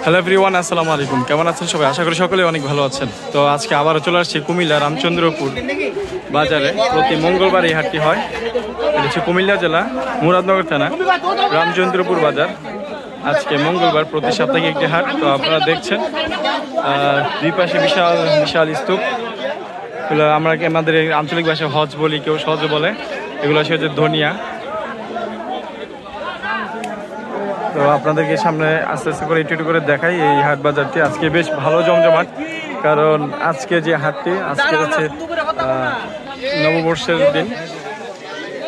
Hello everyone, আসসালামু আলাইকুম। কেমন আছেন সবাই? আশা করি সকলে অনেক ভালো আছেন। তো আজকে আবারও চলে আসছি কুমিল্লা রামচন্দ্রপুর বাজারে। প্রতি মঙ্গলবার এই হাটটি হয়। এটা হচ্ছে কুমিল্লা জেলা মুরাদনগর থানা রামচন্দ্রপুর বাজার। আজকে মঙ্গলবার, প্রতি সাপ্তাহিক একটি হাট। তো আপনারা দেখছেন দুই পাশে বিশাল বিশাল স্তূপ। এগুলো আমরা আমাদের আঞ্চলিক ভাষায় হজ বলি, কেউ সহজ বলে। এগুলো হচ্ছে ধনিয়া। তো আপনাদেরকে সামনে আস্তে আস্তে করে একটু করে দেখাই এই হাট বাজারটি। আজকে বেশ ভালো জমজমাট, কারণ আজকে যে হাটটি, আজকে হচ্ছে নববর্ষের দিন,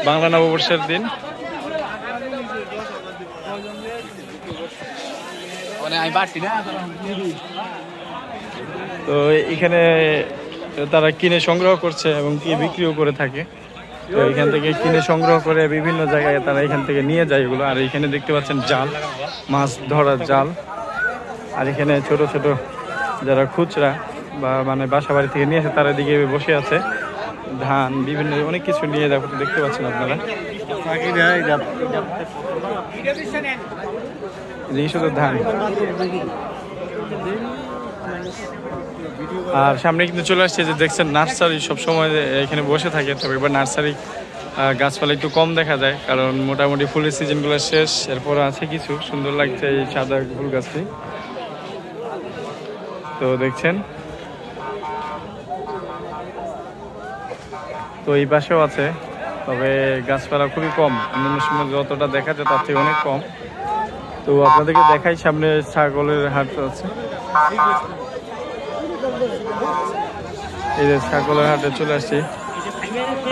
বাংলা নববর্ষের দিন। তো এখানে তারা কিনে সংগ্রহ করছে এবং কি বিক্রিও করে থাকে। তো এখান থেকে কিনে সংগ্রহ করে বিভিন্ন জায়গায় তারা এখান থেকে নিয়ে যায় এগুলো। আর এখানে দেখতে পাচ্ছেন জাল, মাছ ধরার জাল। আর এখানে ছোট ছোট যারা খুচরা বা মানে বাসা বাড়ি থেকে নিয়ে আসে তারা দিকে বসে আছে। ধান বিভিন্ন অনেক কিছু নিয়ে দেখতে পাচ্ছেন আপনারা। শুধু ধান। আর সামনে কিন্তু চলে আসছে যে দেখছেন নার্সারি, সবসময় এখানে বসে থাকে। তবে এবার নার্সারি গাছপালা একটু কম দেখা যায়, কারণ মোটামুটি ফুলের সিজনগুলো শেষ। এরপর আছে কিছু সুন্দর লাগছে এই সাদা ফুল গাছটি। তো দেখছেন, তো এই পাশেও আছে, তবে গাছপালা খুবই কম। অন্যান্য সময় যতটা দেখা যায় তার থেকে অনেক কম। তো আপনাদেরকে দেখাই, সামনে ছাগলের হাট আছে। এই যে ছাগলের হাটে চলে আসছি।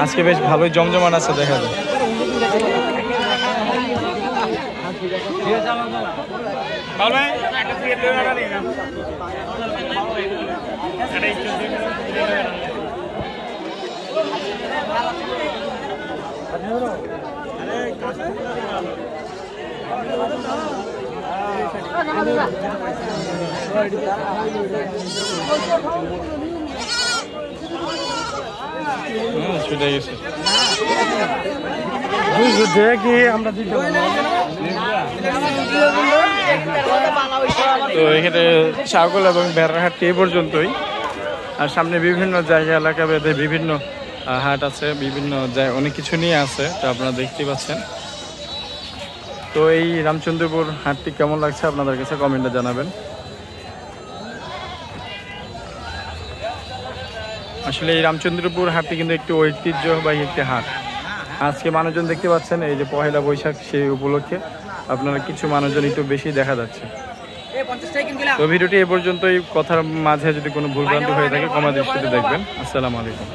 আজকে বেশ ভালোই জমজমান আছে, দেখা যায়। ছুটে গেছে। তো এখানে ছাগল এবং ভেড়ার হাটটি এই পর্যন্তই। আর সামনে বিভিন্ন জায়গা এলাকা ভেদে বিভিন্ন হাট আছে, বিভিন্ন জায়গায় অনেক কিছু নিয়ে আছে। তো আপনারা দেখতে পাচ্ছেন। তো এই রামচন্দ্রপুর হাটটি কেমন লাগছে আপনাদের কাছে কমেন্টে জানাবেন। আসলে এই রামচন্দ্রপুর হাটটি কিন্তু একটি ঐতিহ্যবাহী একটি হাট। আজকে মানুষজন দেখতে পাচ্ছেন, এই যে পহেলা বৈশাখ, সেই উপলক্ষে আপনারা কিছু মানুষজন একটু বেশি দেখা যাচ্ছে। তো ভিডিওটি এ পর্যন্তই। কথার মাঝে যদি কোনো ভুলভ্রান্তি হয়ে থাকে ক্ষমা দৃষ্টিতে দেখবেন। আসসালামু আলাইকুম।